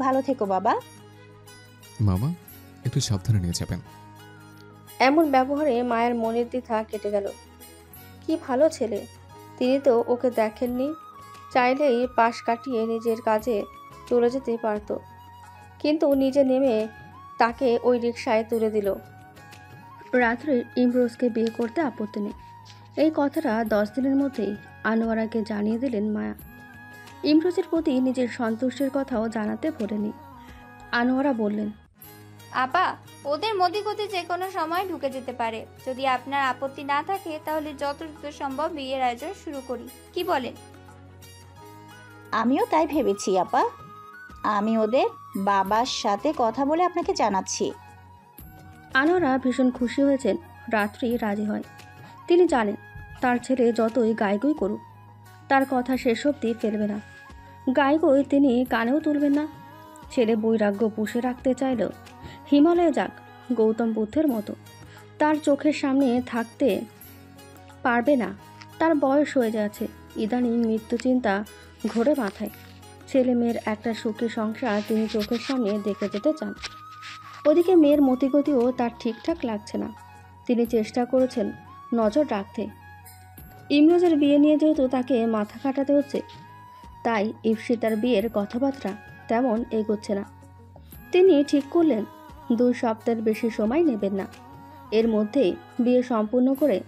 ভালো থেকো বাবা। মামা, একটু সাবধানে নিয়ে যাবেন। এমন ব্যবহারে মায়ের মনের দ্বিধা কেটে গেল। কি ভালো ছেলে, তিনি তো ওকে দেখেননি, চাইলেই পাশ কাটিয়ে নিজের কাজে চলে যেতে পারত, কিন্তু নিজে নেমে তাকে ওই রিকশায় তুলে দিল। রাত্রে ইমরোজকে বিয়ে করতে আপত্তি নেই, এই কথাটা 10 দিনের মধ্যেই আনোয়ারাকে জানিয়ে দিলেন মায়া। ইমরোজের প্রতি নিজের সন্তুষ্টির কথাও জানাতে ভোলেনি। আনোয়ারা বললেন, আপা, ওদের মধ্যে যে কোনো সময় ঢুকে যেতে পারে। যদি আপনার আপত্তি না থাকে তাহলে যত দ্রুত সম্ভব বিয়ের আয়োজন শুরু করি, কি বলেন? আমিও তাই ভেবেছি আপা। আমি ওদের বাবার সাথে কথা বলে আপনাকে জানাচ্ছি। আনোয়ারা ভীষণ খুশি হয়েছেন রাত্রি রাজি হয়। তিনি জানেন তার ছেলে যতই গাইগুই করুক, তার কথা শেষ অবধি ফেলবে না। গাইগুই তিনি কানেও তুলবেন না। ছেলে বৈরাগ্য পুষে রাখতে চাইলেও হিমালয়ে যাক, গৌতম বুদ্ধের মতো তার চোখের সামনে থাকতে পারবে না। তার বয়স হয়ে যাচ্ছে, ইদানিং মৃত্যু চিন্তা ঘোরে মাথায়। ছেলে মেয়ের একটা সুখী সংসার তিনি চোখের সামনে দেখে যেতে চান। ওদিকে মেয়ের মতিগতিও তার ঠিকঠাক লাগছে না। তিনি চেষ্টা করেছেন নজর রাখতে। ইমরোজের বিয়ে নিয়ে যেহেতু তাকে মাথা খাটাতে হচ্ছে, তাই ইপসিতার বিয়ের কথাবার্তা তেমন এগোচ্ছে না। তিনি ঠিক করলেন 2 সপ্তাহের বেশি সময় নেবেন না। এর মধ্যেই বিয়ে সম্পূর্ণ করে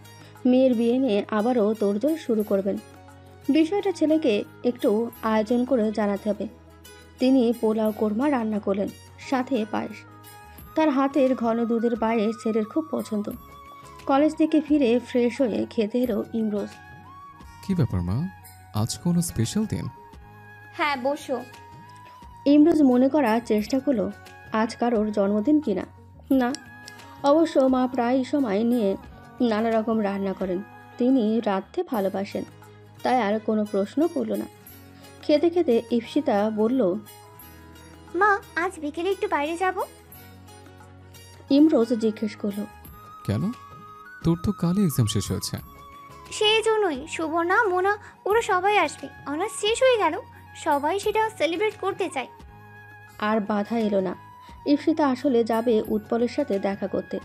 মেয়ের বিয়ে নিয়ে আবারও তোড়জোড় শুরু করবেন। বিষয়টা ছেলেকে একটু আয়োজন করে জানাতে হবে। তিনি পোলাও কোরমা রান্না করলেন, সাথে পায়েস। তার হাতের ঘন দুধের পায়েস ছেলের খুব পছন্দ। কলেজ থেকে ফিরে ফ্রেশ হয়ে খেতে এলো ইমরোজ। কি ব্যাপার মা, আজ কোনো স্পেশাল দিন? হ্যাঁ, বসো। ইমরোজ মনে করার চেষ্টা করলো আজ কারোর জন্মদিন কিনা। না, অবশ্য মা প্রায় সময় নিয়ে নানা রকম রান্না করেন। তিনি রাঁধতে ভালোবাসেন, তাই আর কোনো প্রশ্ন করল না। খেতে খেতে ইপসিতা বলল, মা, আজ বিকেলে একটু বাইরে যাব। ইমরোজ জিজ্ঞেস করলো, কেন? তোর তো কালই এক্সাম শেষ হয়েছে। সেই জন্যই সুবর্ণা, মোনা, ওরা সবাই আসবে। অনার্স শেষ হয়ে গেল, সবাই সেটা সেলিব্রেট করতে চায়। আর বাধা এলো না। ইপসিতা আসলে যাবে উৎপলের সাথে দেখা করতে।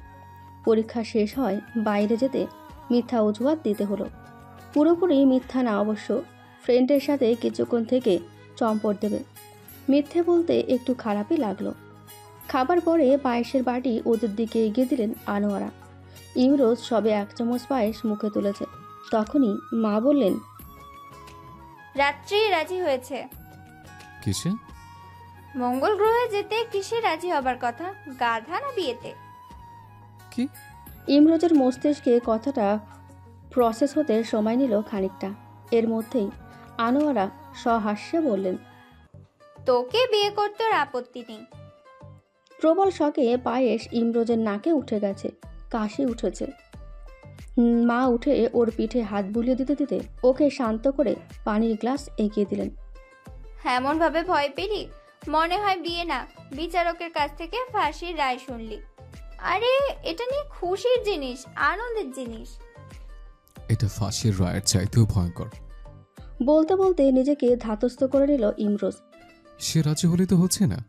পরীক্ষা শেষ হয়, বাইরে যেতে মিথ্যা অজুহাত দিতে হলো। পুরোপুরি মিথ্যা না অবশ্য, ফ্রেন্ডের সাথে কিছুক্ষণ থেকে চম্পট দেবে। মিথ্যে বলতে একটু খারাপই লাগলো। খাবার পরে পায়েসের বাটি ওদের দিকে এগিয়ে দিলেন আনোয়ারা। ইমরোজ সবে 1 চামচ পায়েস মুখে তুলেছে, তখনই মা বললেন, রাত্রি রাজি হয়েছে। কিসে? মঙ্গল গ্রহে যেতে। কিসে রাজি হবার কথা? গাধা না বিয়েতে? কি? ইমরোজের মস্তিষ্কে কথাটা প্রসেস হতে সময় নিল খানিকটা। এর মধ্যেই আনোয়ারা সহাস্যে বললেন, তোকে বিয়ে করতে ওর আপত্তি নেই। প্রবল শকে পায়েস ইমরোজের নাকে উঠে গেছে, কাশি উঠেছে। মা উঠে ওর পিঠে হাত বুলিয়ে দিতে দিতে ওকে শান্ত করে পানির গ্লাস এগিয়ে দিলেন। এমন ভাবে ভয় পেলি, মনে হয় বিয়ে না বিচারকের কাছ থেকে ফাঁসির রায় শুনলি। আরে এটা নিয়ে খুশির জিনিস, আনন্দের জিনিস। এটা ফাঁসির রায়ের চাইতেও ভয়ঙ্কর। বলতে বলতে নিজেকে ধাতস্থ করে নিল ইমরোজ। সে রাজি হলে তো হচ্ছে না।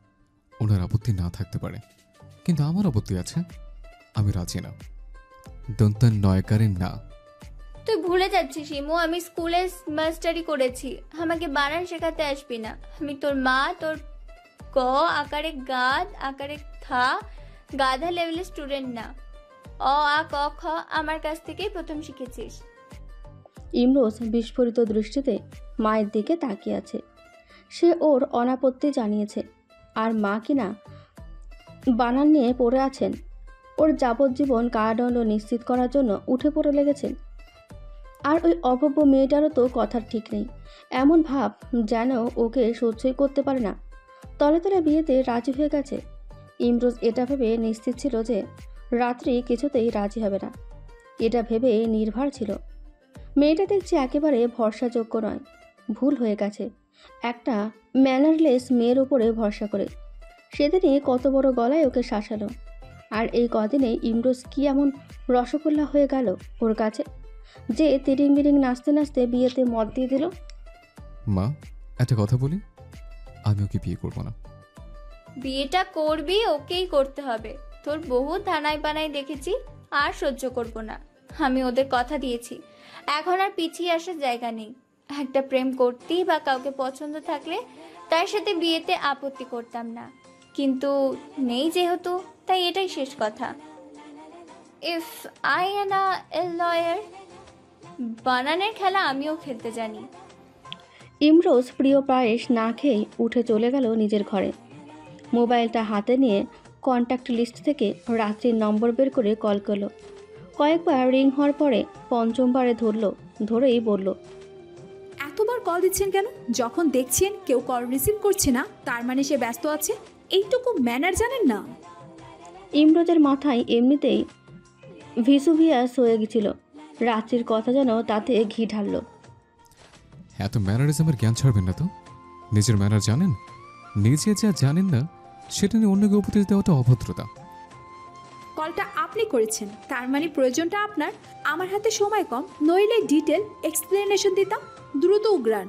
ওনার আপত্তি না থাকতে পারে, কিন্তু আমার আপত্তি আছে। আমি রাজি না। দন্তান নয়কারের না। তুই ভুলে যাচ্ছিস ইমু, আমি স্কুলে মাস্টারি করেছি। আমাকে বানান শেখাতে আসবি না। আমি তোর মা, তোর ক আকারে গাদ আকারে খা গাধা লেভেলের স্টুডেন্ট না। অ আ ক খ আমার কাছ থেকেই প্রথম শিখেছিস। ইমরোজ বিস্ফোরিত দৃষ্টিতে মায়ের দিকে তাকিয়ে আছে। সে ওর অনাপত্তি জানিয়েছে, আর মা কিনা বানান নিয়ে পড়ে আছেন। ওর যাবজ্জীবন কারাদণ্ড নিশ্চিত করার জন্য উঠে পড়ে লেগেছেন। আর ওই অভব্য মেয়েটারও তো কথার ঠিক নেই। এমন ভাব যেন ওকে সহ্যই করতে পারে না। তলে তলে বিয়েতে রাজি হয়ে গেছে। ইমরোজ এটা ভেবে নিশ্চিত ছিল যে রাত্রি কিছুতেই রাজি হবে না। এটা ভেবে নির্ভর ছিল। মেয়েটা দেখছে একেবারে ভরসাযোগ্য নয়। ভুল হয়ে গেছে একটা ম্যানারলেস মেয়ের উপরে ভরসা করে। সেদিনই কত বড় গলায় ওকে শাসালো, আর এই কদিনে ইমরোজ কি এমন রসগোল্লা হয়ে গেল ওর কাছে যে তিরিং বিরিং নাচতে নাচতে বিয়েতে মত দিয়ে দিল। মা, একটা কথা বলি, আমি ওকে বিয়ে করবো না। বিয়েটা করবি, ওকেই করতে হবে। তোর বহু ধানাই বানাই দেখেছি, আর সহ্য করব না। আমি ওদের কথা দিয়েছি, এখন আর পিছিয়ে আসার জায়গা নেই। একটা প্রেম করতেই বা কাউকে পছন্দ থাকলে তার সাথে বিয়েতে আপত্তি করতাম না, কিন্তু নেই যেহেতু, তাই এটাই শেষ কথা। If I am a lawyer, বানানের খেলা আমিও খেলতে জানি। ইমরোজ প্রিয় পায়েস না খেয়েই উঠে চলে গেল নিজের ঘরে। মোবাইলটা হাতে নিয়ে কন্ট্যাক্ট লিস্ট থেকে রাত্রির নম্বর বের করে কল করলো। কয়েকবার রিং হওয়ার পরে পঞ্চমবারে ধরেই বলল, এতবার কল দিচ্ছেন কেন? যখন দেখছেন কেউ কল রিসিভ করছে না, তার মানে সে ব্যস্ত আছে। এইটুকু ম্যানার জানেন না? ইমরোজের মাথায় এমনিতেই ভিসুভিয়াস হয়ে গেছিল, রাত্রির কথা যেন তাতে ঘি ঢাললো। এত ম্যানারিজমের জ্ঞান ছাড়বেন না তো। নিজের ম্যানার জানেন? নিজে যা জানেন না সেটা নিয়ে অন্যকে উপদেশ দেওয়াটা অভদ্রতা। কলটা আপনি করেছেন, তার মানে প্রয়োজনটা আপনার। আমার হাতে সময় কম, নইলে ডিটেল এক্সপ্লেনেশন দিতাম। দ্রুত উগরান।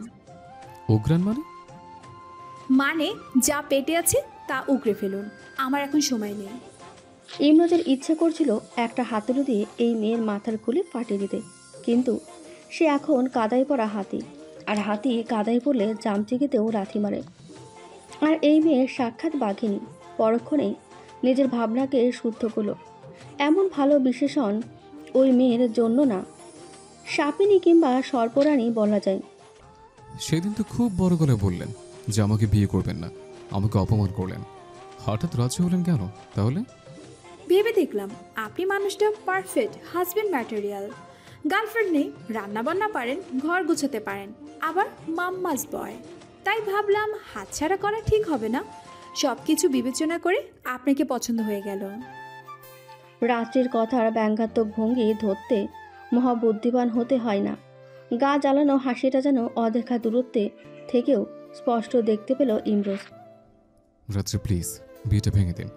অগ্রাণ মানে? মানে যা পেটে আছে তা উগরে ফেলুন, আমার এখন সময় নেই। ইমরোজের ইচ্ছে করছিল একটা হাতুড়ি দিয়ে এই মেয়ের মাথার খুলি ফাটিয়ে দিতে, কিন্তু সে এখন কাদায় পড়া হাতি, আর হাতি কাদায় পড়লে চামচিকিতেও লাথি মারে। আর এই মেয়ের সাক্ষাৎ বাঘিনী পরক্ষণেই নিজের ভাবনাকে শুদ্ধ করল। এমন ভালো বিশেষণ ওই মেয়ের জন্য না, সাপিনী কিংবা সর্পরানী বলা যায়। সেদিন তো খুব বড় গলায় বললেন যে আমাকে বিয়ে করবেন না, আমাকে অপমান করলেন। হঠাৎ রাজি হলেন কেন তাহলে? ভেবে দেখলাম আপনি মানুষটা পারফেক্ট হাজবেন্ড ম্যাটেরিয়াল। গার্লফ্রেন্ড নেই, রান্নাবান্না পারেন, ঘর গুছাতে পারেন, আবার মাম্মাস বয়। তাই ভাবলাম হাতছাড়া করা ঠিক হবে না। সব কিছু বিবেচনা করে আপনাকে পছন্দ হয়ে গেল। রাত্রির কথার ব্যঙ্গাত্মক ভঙ্গি ধরতে মহাবুদ্ধিমান হতে হয় না। গা জ্বালানো হাসিটা যেন অদেখা দূরত্বে থেকেও স্পষ্ট দেখতে পেল ইমরোজ। রাত্রে প্লিজ বিয়েটা ভেঙে দিন।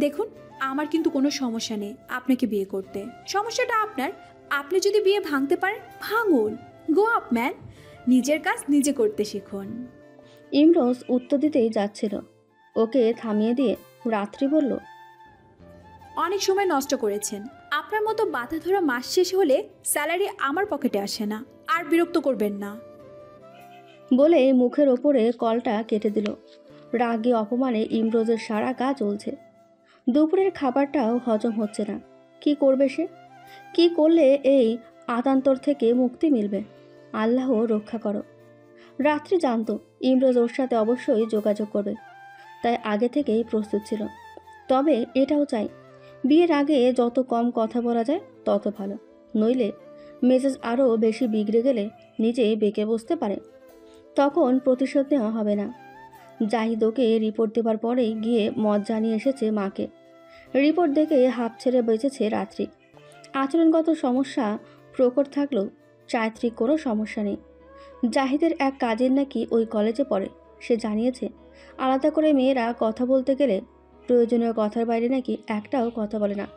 দেখুন, আমার কিন্তু কোনো সমস্যা নেই আপনাকে বিয়ে করতে। সমস্যাটা আপনার। আপনি যদি বিয়ে ভাঙতে পারেন ভাঙুন। গো আপ ম্যান, নিজের কাজ নিজে করতে শিখুন। ইমরোজ উত্তর দিতেই যাচ্ছিল, ওকে থামিয়ে দিয়ে রাত্রি বলল, অনেক সময় নষ্ট করেছেন। আপনার মতো বাধা ধরা মাস শেষ হলে স্যালারি আমার পকেটে আসে না। আর বিরক্ত করবেন না। বলে মুখের ওপরে কলটা কেটে দিল। রাগে অপমানে ইমরোজের সারা গা জ্বলছে। দুপুরের খাবারটাও হজম হচ্ছে না। কি করবে সে? কি করলে এই আতান্তর থেকে মুক্তি মিলবে? আল্লাহ রক্ষা করো। রাত্রি জানতো ইমরোজ ওর সাথে অবশ্যই যোগাযোগ করবে, তাই আগে থেকেই প্রস্তুত ছিল। তবে এটাও চাই, বিয়ের আগে যত কম কথা বলা যায় তত ভালো, নইলে মেজাজ আরও বেশি বিগড়ে গেলে নিজেই বেঁকে বসতে পারে। তখন প্রতিশোধ নেওয়া হবে না। জাহিদকে রিপোর্ট দেবার পরেই গিয়ে মত জানিয়ে এসেছে মাকে। রিপোর্ট দেখে হাঁপ ছেড়ে বেঁচেছে রাত্রি। আচরণগত সমস্যা প্রকট থাকলেও চারিত্রিক কোনো সমস্যা নেই। জাহিদের এক কাজের নাকি ওই কলেজে পড়ে। সে জানিয়েছে আলাদা করে মেয়েরা কথা বলতে গেলে প্রয়োজনীয় কথার বাইরে নাকি একটাও কথা বলে না।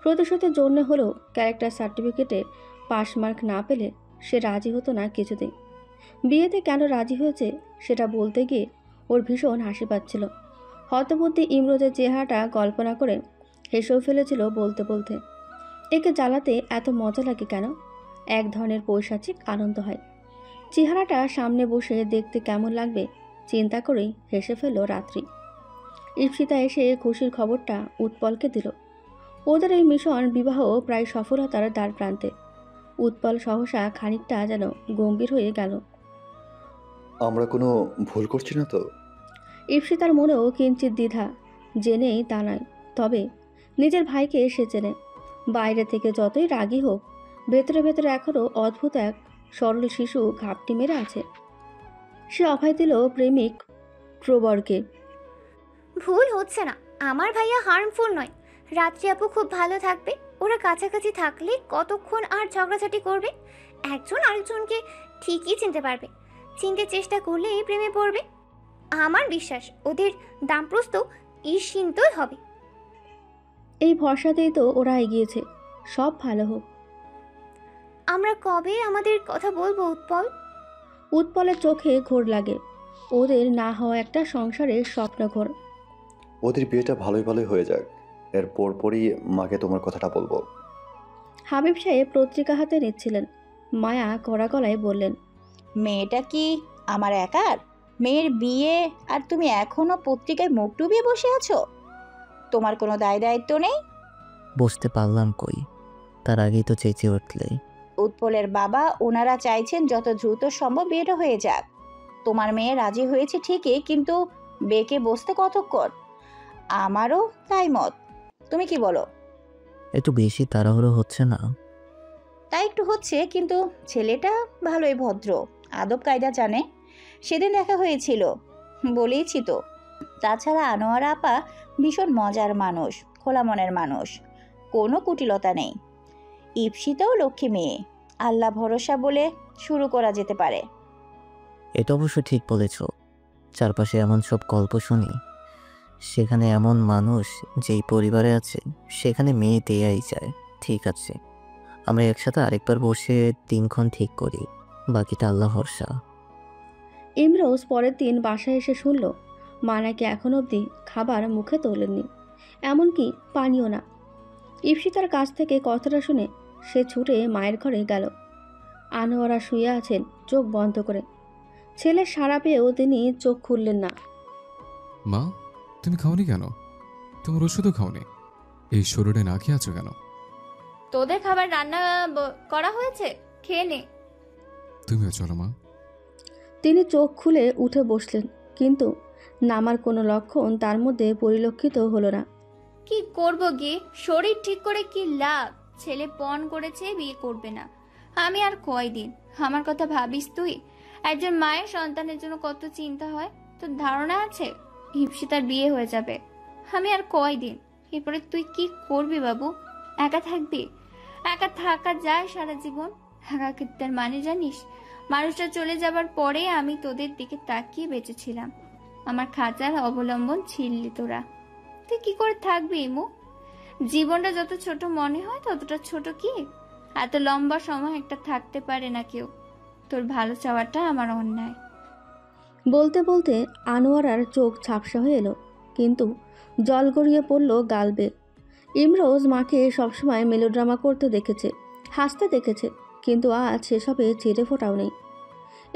প্রতিশোধের জন্য হলেও ক্যারেক্টার সার্টিফিকেটে পাস মার্ক না পেলে সে রাজি হতো না কিছুতেই। বিয়েতে কেন রাজি হয়েছে সেটা বলতে গিয়ে ওর ভীষণ হাসি পাচ্ছিল। হতবুদ্ধি ইমরোজের চেহারাটা কল্পনা করে হেসেও ফেলেছিল বলতে বলতে। একে জ্বালাতে এত মজা লাগে কেন? এক ধরনের পৈশাচিক আনন্দ হয়। চেহারাটা সামনে বসে দেখতে কেমন লাগবে চিন্তা করেই হেসে ফেলল রাত্রি। ঈপ্সিতা এসে খুশির খবরটা উৎপলকে দিল। ওদের এই মিশন বিবাহ প্রায় সফলতার দ্বার প্রান্তে। উৎপল সহসা খানিকটা যেন গম্ভীর হয়ে গেল। আমরা কোনো ভুল করছি না তো? ঈপ্সিতার মনেও কিঞ্চিত দ্বিধা, জেনেই তা নয়, তবে নিজের ভাইকে সে চেনে। বাইরে থেকে যতই রাগী হোক, ভেতরে ভেতরে এখনও অদ্ভুত এক সরল শিশু ঘাপটি মেরে আছে। সে অভয় দিল প্রেমিক প্রবরকে। ভুল হচ্ছে না, আমার ভাইয়া হার্মফুল নয়। রাত্রি আপু খুব ভালো থাকবে। ওরা কাছাকাছি থাকলে কতক্ষণ আর ঝগড়াঝাটি করবে? একজন আরেকজনকে ঠিকই চিনতে পারবে। চিনতে চেষ্টা করলেই প্রেমে পড়বে। আমার বিশ্বাস ওদের দাম্প্রস্ত ঈর্ষিন্তই হবে। এই ভরসাতেই তো ওরা এগিয়েছে। সব ভালো হোক। আমরা কবে আমাদের কথা বলবো উৎপল? উৎপলের চোখে ঘোর লাগে। ওদের না হওয়া একটা সংসারের স্বপ্ন ঘোর। ওদের বিয়েটা ভালোই ভালোই হয়ে যাক, এর পরপরই মাকে তোমার কথাটা বলবো। হাবিব সাহেব পত্রিকা হাতে নিচ্ছিলেন। মায়া কড়া গলায় বললেন, মেয়েটা কি আমার একার? মেয়ের বিয়ে আর তুমি এখনো পত্রিকায় মুখ ডুবিয়ে বসে আছো? তোমার কোনো দায় দায়িত্ব নেই? বসতে পারলাম কই, তার আগেই তো চেঁচিয়ে উঠলে। উৎপলের বাবা ওনারা চাইছেন যত দ্রুত সম্ভব বিয়েটা হয়ে যাক। তোমার মেয়ে রাজি হয়েছে ঠিকই, কিন্তু বেঁকে বসতে কতক্ষণ? আমারও তাই মত। তুমি কি বলো? একটু বেশি তাড়াহুড়ো হচ্ছে না? তাই একটু হচ্ছে, কিন্তু ছেলেটা ভালোই ভদ্র, আদব কায়দা জানে। সেদিন দেখা হয়েছিল, বলেইছি তো। তাছাড়া আনোয়ারা আপা ভীষণ মজার মানুষ, খোলা মনের মানুষ, কোনো কুটিলতা নেই। ইপসিতাও লক্ষ্মী মেয়ে, আল্লাহ ভরসা বলে শুরু করা যেতে পারে। এটা অবশ্য ঠিক বলেছ। চারপাশে এমন সব গল্প শুনি, সেখানে এমন মানুষ যেই পরিবারে আছে সেখানে মেয়ে দেয়াই যায়। ঠিক আছে, আমরা একসাথে আরেকবার বসে দিনক্ষণ ঠিক করি, বাকিটা আল্লাহ ভরসা। ইমরোজ পরের দিন বাসায় এসে শুনল মা নাকি এখন অবধি খাবার মুখে তোলেননি, এমনকি পানিও না। ইপসিতার কাছ থেকে কথাটা শুনে সে ছুটে মায়ের ঘরে গেল। আনোয়ারা শুয়ে আছেন চোখ বন্ধ করে। ছেলের সাড়া পেয়েও তিনি চোখ খুললেন না। মা, তুমি খাওনি কেন? তোমার ওষুধও খাওনি, এই শরীরে না খেয়ে আছো কেন? তোদের খাবার রান্না করা হয়েছে, খেয়ে নে। তুমিও চলো মা। তিনি চোখ খুলে উঠে বসলেন, কিন্তু নামার কোনো লক্ষণ তার মধ্যে পরিলক্ষিত হলো না। কি করব গিয়ে, শরীর ঠিক করে কি লাভ? ছেলে পণ করেছে, বিয়ে করবে না। আমি আর কয়দিন? আমার কথা ভাবিস তুই? একজন মায়ের সন্তানের জন্য কত চিন্তা হয়, তোর ধারণা আছে? ইপসিতার বিয়ে হয়ে যাবে, আমি আর কয়দিন? এরপরে তুই কি করবি বাবু? একা থাকবি? একা থাকা যায় সারা জীবন? একাকিত্বের মানে জানিস? মানুষটা চলে যাবার পরে আমি তোদের দিকে তাকিয়ে বেঁচেছিলাম, আমার খাঁচার অবলম্বন ছিললি তোরা। তুই কি করে থাকবি ইমু? জীবনটা যত ছোট মনে হয় ততটা ছোট কি? এত লম্বা সময় একটা থাকতে পারে না কেউ। তোর ভালো চাওয়াটা আমার অন্যায়। বলতে বলতে আনোয়ারার চোখ ঝাপসা হয়ে এলো, কিন্তু জল গড়িয়ে পড়ল গাল বেয়ে। ইমরোজ মাকে সবসময় মেলোড্রামা করতে দেখেছে, হাসতে দেখেছে, কিন্তু আজ সেসবে ছেড়ে ফোটাও নেই।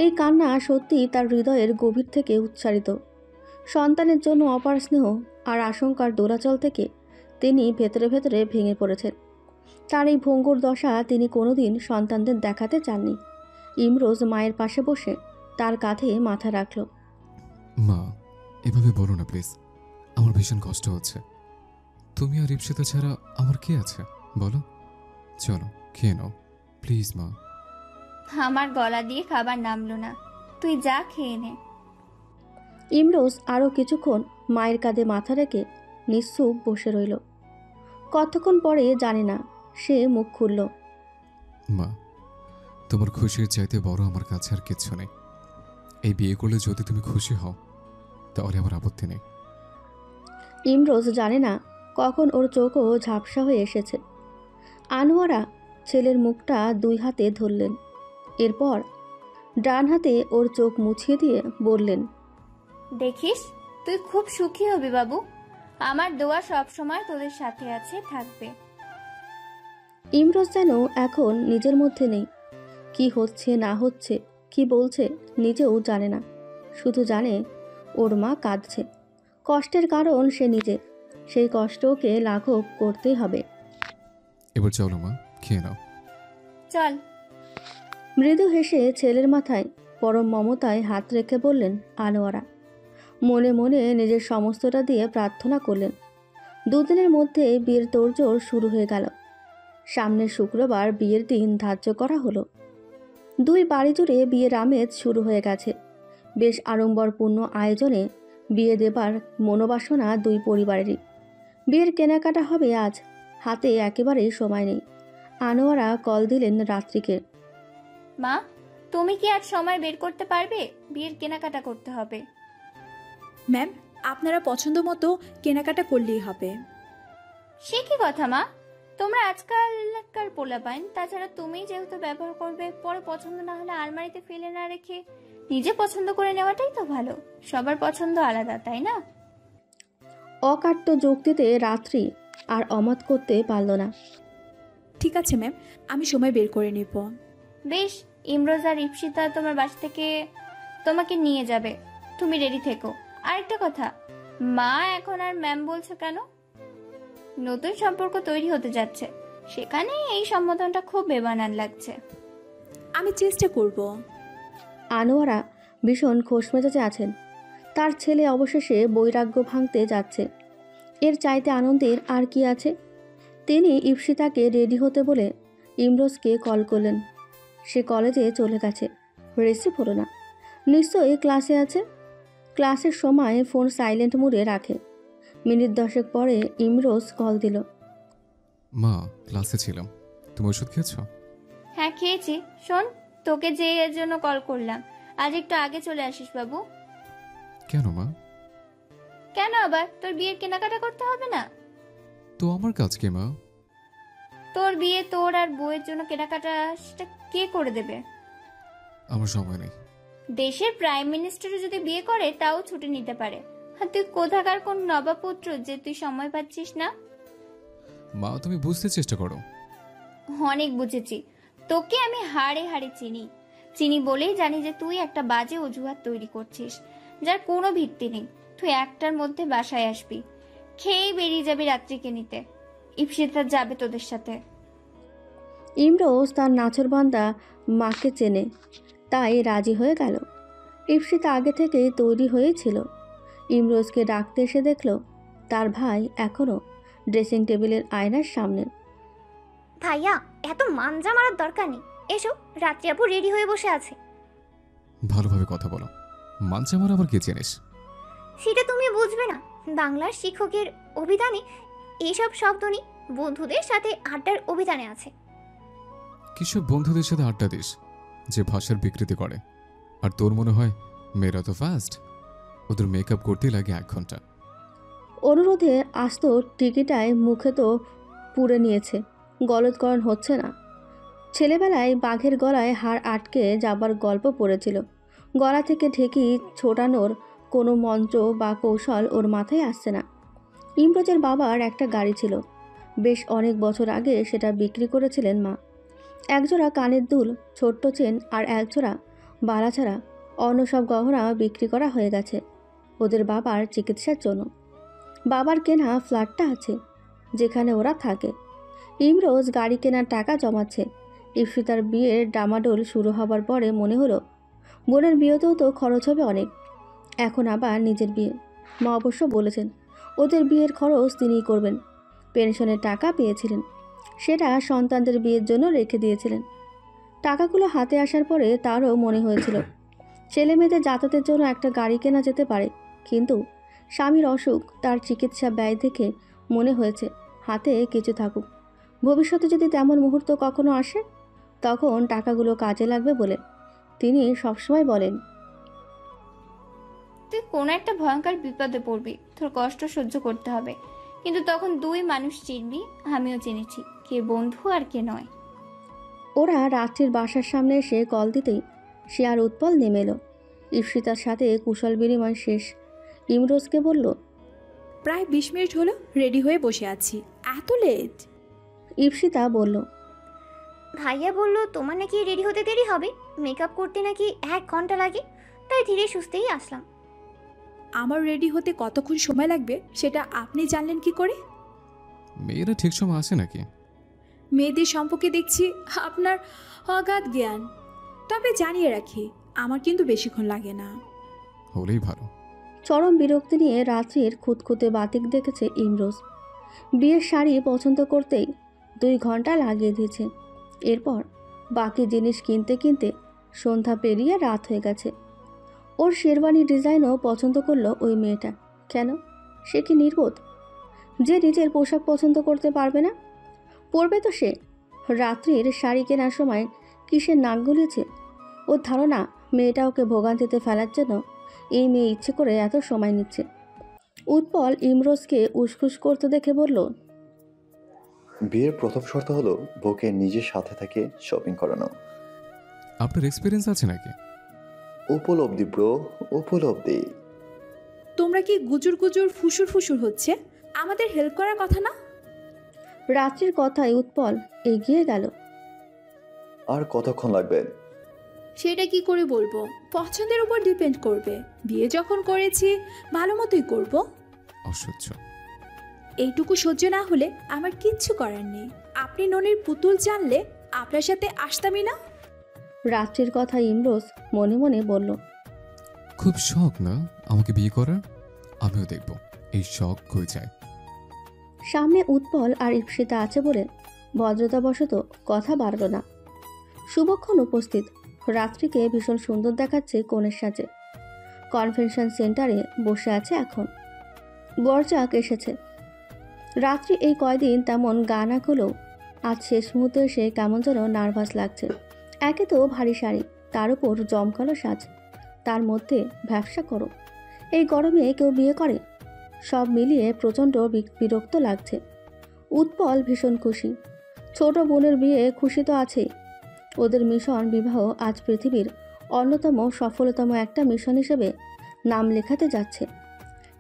এই কান্না সত্যিই তার হৃদয়ের গভীর থেকে উচ্চারিত। সন্তানের জন্য অপার স্নেহ আর আশঙ্কার দোলাচল থেকে তিনি ভেতরে ভেতরে ভেঙে পড়েছেন। তার এই ভঙ্গুর দশা তিনি কোনোদিন সন্তানদের দেখাতে চাননি। ইমরোজ মায়ের পাশে বসে তার কাঁধে মাথা রাখল। মা, এভাবে বলো না প্লিজ, আমার ভীষণ কষ্ট হচ্ছে। তুমি আর ইপসিতা ছাড়া আমার কে আছে বলো? চলো খেয়ে নাও প্লিজ মা। আমার গলা দিয়ে খাবার নামলো না, তুই যা খেয়ে নে। ইমরোজ আরও কিছুক্ষণ মায়ের কাঁধে মাথা রেখে নিশ্চুপ বসে রইল। কতক্ষণ পরে জানে না সে মুখ খুলল। মা, তোমার খুশির চাইতে বড় আমার কাছে আর কিচ্ছু নেই। এই বিয়ে করলে যদি তুমি খুশি হও তাহলে আমার আপত্তি নেই। ইমরোজ জানে না কখন ওর চোখও ঝাপসা হয়ে এসেছে। আনোয়ারা ছেলের মুখটা দুই হাতে ধরলেন, এরপর ডান হাতে ওর চোখ মুছিয়ে দিয়ে বললেন, দেখিস, তুই খুব সুখী হবি বাবু। আমার দোয়া সব সময় তোদের সাথে আছে, থাকবে। ইমরোজ যেন এখন নিজের মধ্যে নেই। কি হচ্ছে না হচ্ছে, কি বলছে নিজেও জানে না। শুধু জানে ওর মা কাঁদছে। কষ্টের কারণ সে নিজে, সেই কষ্ট ওকে লাঘব করতেই হবে। এবার চলো মা, খেয়ে নাও। চল। মৃদু হেসে ছেলের মাথায় পরম মমতায় হাত রেখে বললেন আনোয়ারা। মনে মনে নিজের সমস্তটা দিয়ে প্রার্থনা করলেন। দুদিনের মধ্যে বিয়ের তোড়জোড় শুরু হয়ে গেল। সামনের শুক্রবার বিয়ের দিন ধার্য করা হলো। দুই বাড়ি জুড়ে বিয়ের আমেজ শুরু হয়ে গেছে। বেশ আড়ম্বরপূর্ণ আয়োজনে বিয়ে দেবার মনোবাসনা দুই পরিবারেরই। বিয়ের কেনাকাটা হবে আজ, হাতে একেবারেই সময় নেই। আনোয়ারা কল দিলেন রাত্রিকে। মা, তুমি কি আজ সময় বের করতে পারবে? বিয়ের কেনাকাটা করতে হবে। ম্যাম, আপনারা পছন্দ মতো কেনাকাটা করলেই হবে। সে কি কথা মা? তোমরা আজকালকার পোলাপাইন, তাছাড়া তুমি যেহেতু ব্যবহার করবে, পরে পছন্দ না হলে আলমারিতে ফেলে না রেখে নিজে পছন্দ করে নেওয়াটাই তো ভালো। সবার পছন্দ আলাদা, তাই না? অকাট্য যুক্তিতে রাত্রি আর অমত করতে পারল না। ঠিক আছে ম্যাম, আমি সময় বের করে নিব। বেশ, ইমরোজ আর ইপসিতা তোমার বাসা থেকে তোমাকে নিয়ে যাবে, তুমি রেডি থেকো। আরেকটা কথা, মা এখন আর ম্যাম বলছো কেন? নতুন সম্পর্ক তৈরি হতে যাচ্ছে, সেখানে এই সম্বোধনটা খুব বেমানান লাগছে। আমি চেষ্টা করব। আনোয়ারা ভীষণ খোশমেজাজে আছেন। তার ছেলে অবশেষে বৈরাগ্য ভাঙতে যাচ্ছে। এর চাইতে আনন্দের আর কি আছে? তিনি ইপসিতাকে রেডি হতে বলে ইমরোজকে কল করলেন। সে কলেজে চলে গেছে, রিসিভ হলো না। নিশ্চয়ই ক্লাসে আছে। ক্লাসের সময় ফোন সাইলেন্ট মোডে রাখে। মিনিট 10 পরে ইমরোজ কল দিল। মা, ক্লাসে ছিলাম। তুমি ওষুধ খেয়েছো? হ্যাঁ খেয়েছি। শোন, তোকে যে এর জন্য কল করলাম, আজ একটু আগে চলে আসিস বাবু। কেন মা? কেন আবার? তোর বিয়ের কেনাকাটা করতে হবে না? তো আমার কাজ কি মা? তোর বিয়ে, তোর আর বউয়ের জন্য কেনাকাটা সেটা কে করে দেবে? আমার সময় নেই। দেশের প্রাইম মিনিস্টার যদি বিয়ে করে তাও ছুটি নিতে পারে, আর তুই কোথাকার কোন নবাপুত্র যে তুই সময় পাচ্ছিস না? মা, তুমি বুঝতে চেষ্টা করো। অনেক বুঝেছি। তোকে আমি হাড়ে হাড়ে চিনি চিনি বলেই জানি যে তুই একটা বাজে অজুহাত তৈরি করছিস, যার কোনো ভিত্তি নেই। তুই একটার মধ্যে বাসায় আসবি, খেয়েই বেরিয়ে যাবি রাত্রিকে নিতে। ইপসিতা যাবে তোদের সাথে। ইমরোজ তার নাছরবান্দা মাকে চেনে, তাই রাজি হয়ে গেল। ইপসিতা আগে থেকেই তৈরি হয়েছিল। ইমরোজকে ডাকতে এসে দেখল তার ভাই এখনও ড্রেসিং টেবিলের আয়নার সামনে। ভাইয়া, এত মানজা মারার দরকার নেই। এসো, রাত্রি আপু রেডি হয়ে বসে আছে। ভালোভাবে কথা বলো। মানছে আমার আবার কে চিনিস? সেটা তুমি বুঝবে না। বাংলার শিক্ষকের অভিধানে এইসব শব্দ নেই, বন্ধুদের সাথে আড্ডার অভিধানে আছে। কিসব বন্ধুদের সাথে আড্ডা দিস যে ভাষার বিকৃতি করে? আর তোর মনে হয় মেয়েরা তো ফাস্ট? ওদের মেকআপ করতে লাগে 1 ঘন্টা। অনুরোধে আস্ত টিকিটায় মুখে তো পুড়ে নিয়েছে, গলদকরণ হচ্ছে না। ছেলেবেলায় বাঘের গলায় হাড় আটকে যাবার গল্প পড়েছিল। গলা থেকে ঢেকি ছোটানোর কোনো মন্ত্র বা কৌশল ওর মাথায় আসছে না। ইমরোজের বাবার একটা গাড়ি ছিল, বেশ অনেক বছর আগে সেটা বিক্রি করেছিলেন মা। একজোড়া কানের দুল, ছোট্ট চেন আর একজোড়া বালা ছাড়া অন্য সব গহনা বিক্রি করা হয়ে গেছে ওদের বাবার চিকিৎসার জন্য। বাবার কেনা ফ্ল্যাটটা আছে যেখানে ওরা থাকে। ইমরোজ গাড়ি কেনার টাকা জমাচ্ছে। ইপসিতার বিয়ের ডামাডোল শুরু হবার পরে মনে হলো বোনের বিয়েতেও তো খরচ হবে অনেক, এখন আবার নিজের বিয়ে। মা অবশ্য বলেছেন ওদের বিয়ের খরচ তিনিই করবেন। পেনশনের টাকা পেয়েছিলেন, সেটা সন্তানদের বিয়ের জন্য রেখে দিয়েছিলেন। টাকাগুলো হাতে আসার পরে তারও মনে হয়েছিল ছেলে মেয়েদের যাতায়াতের জন্য একটা গাড়ি কেনা যেতে পারে, কিন্তু স্বামীর অসুখ, তার চিকিৎসা ব্যয় দেখে মনে হয়েছে হাতে কিছু থাকুক, ভবিষ্যতে যদি তেমন মুহূর্ত কখনো আসে তখন টাকাগুলো কাজে লাগবে বলে তিনি সবসময় বলেন। তুই কোনো একটা ভয়ঙ্কর বিপদে পড়বি, তোর কষ্ট সহ্য করতে হবে, কিন্তু তখন দুই মানুষ চিনবি, আমিও চিনেছি কে বন্ধু আর কে নয়। ওরা রাত্রির বাসার সামনে এসে কল দিতেই সে আর উৎপল নেমে এলো। ইপসিতার সাথে কুশল বিনিময় শেষ। ইমরোজকে বলল, প্রায় 20 মিনিট হলো রেডি হয়ে বসে আছি, এত লেট? ইপসিতা বলল, ভাইয়া বলল তোমার নাকি রেডি হতে দেরি হবে, মেকআপ করতে নাকি 1 ঘন্টা লাগে, তাই ধীরে সুস্থেই আসলাম। আমার রেডি হতে কতক্ষণ সময় লাগবে সেটা আপনি জানলেন কি করে? মেয়েরা ঠিক সময় আসে নাকি? মেয়েদের সম্পর্কে দেখছি আপনার অগাধ জ্ঞান। তবে জানিয়ে রাখি, আমার কিন্তু বেশিক্ষণ লাগে না। হলেই ভালো। চরম বিরক্তি নিয়ে রাত্রির খুঁতখুঁতে বাতিক দেখেছে ইমরোজ। বিয়ের শাড়ি পছন্দ করতেই 2 ঘন্টা লাগিয়ে দিয়েছে। এরপর বাকি জিনিস কিনতে কিনতে সন্ধ্যা পেরিয়ে রাত হয়ে গেছে। ওর শেরওয়ানি ডিজাইনও পছন্দ করলো ওই মেয়েটা। কেন? সে কি নির্বোধ যে নিজের পোশাক পছন্দ করতে পারবে না? পরবে তো সে। রাত্রির শাড়ি কেনার সময় কিসের নাক গলিয়েছে? ওর ধারণা মেয়েটা ওকে ভোগান্তিতে ফেলার জন্য এই মেয়ে ইচ্ছে করে এত সময় নিচ্ছে। উৎপল ইমরোজকে উসখুস করতে দেখে বলল, বিয়ের প্রথম শর্ত হলো বউকে নিজের সাথে থেকে শপিং করানো। আপনার এক্সপিরিয়েন্স আছে নাকি? উপলব্ধি ব্রো, উপলব্ধি। তোমরা কি গুজুর গুজুর ফুসুর ফুসুর হচ্ছে? আমাদের হেল্প করার কথা না? রাত্রির কথায় উৎপল এগিয়ে গেল। আর কতক্ষণ লাগবে? সেটা কি করে বলবো? পছন্দের উপর ডিপেন্ড করবে। বিয়ে যখন করেছি ভালো মতোই করব। অসহ্য। এইটুকু সহ্য না হলে আমার কিচ্ছু করার নেই। আপনি ননির পুতুল জানলে আপনার সাথে আসতামই না। রাত্রির কথা ইমরোজ মনে মনে বলল। খুব শখ না আমাকে বিয়ে করার? আমিও দেখব এই শখ কই যায়। সামনে উৎপল আর ইপ্সিতা আছে বলে ভদ্রতাবশত কথা বাড়ল না। শুভক্ষণ উপস্থিত। রাত্রিকে ভীষণ সুন্দর দেখাচ্ছে কনের সাজে। কনভেনশন সেন্টারে বসে আছে এখন। বরযাক এসেছে। রাত্রি এই কয়দিন তেমন গা না করলেও আজ শেষ মুহূর্তে এসে কেমন যেন নার্ভাস লাগছে। একে তো ভারী শাড়ি, তার উপর জমকালো সাজ, তার মধ্যে ব্যবসা করো। এই গরমে কেউ বিয়ে করে? সব মিলিয়ে প্রচণ্ড বিরক্ত লাগছে। উৎপল ভীষণ খুশি। ছোট বোনের বিয়ে খুশি তো আছেই। ওদের মিশন বিবাহ আজ পৃথিবীর অন্যতম সফলতম একটা মিশন হিসেবে নাম লেখাতে যাচ্ছে।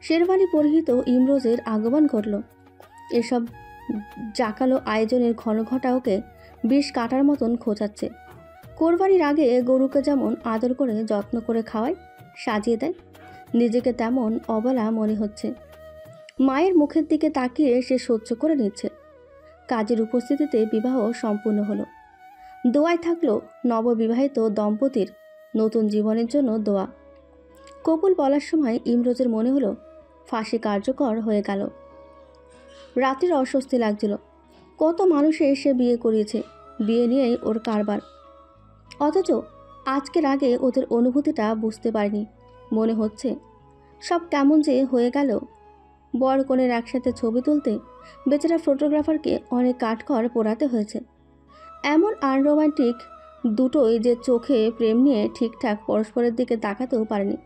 শেরওয়ানি পরিহিত ইমরোজের আগমন ঘটল। এসব জাকালো আয়োজনের ঘনঘটা ওকে বিষ কাটার মতন খোঁচাচ্ছে। কোরবানির আগে গরুকে যেমন আদর করে যত্ন করে খাওয়ায়, সাজিয়ে দেয়, নিজেকে তেমন অবলা মনে হচ্ছে। মায়ের মুখের দিকে তাকিয়ে সে সহ্য করে নিচ্ছে। কাজের উপস্থিতিতে বিবাহ সম্পূর্ণ হলো। দোয়ায় থাকলো নববিবাহিত দম্পতির নতুন জীবনের জন্য দোয়া। কবুল বলার সময় ইমরোজের মনে হলো ফাঁসি কার্যকর হয়ে গেল। রাত্রির অস্বস্তি লাগছিল। কত মানুষে সে বিয়ে করিয়েছে, বিয়ে নিয়েই ওর কারবার। অথচ আজকের আগে ওদের অনুভূতিটা বুঝতে পারিনি। মনে হচ্ছে সব কেমন যে হয়ে গেল। বর কনের একসাথে ছবি তুলতে বেচারা ফটোগ্রাফারকে অনেক কাঠখড় পোড়াতে হয়েছে। এমন আনরোমান্টিক দুটোই যে চোখে প্রেম নিয়ে ঠিকঠাক পরস্পরের দিকে তাকাতেও পারেনি।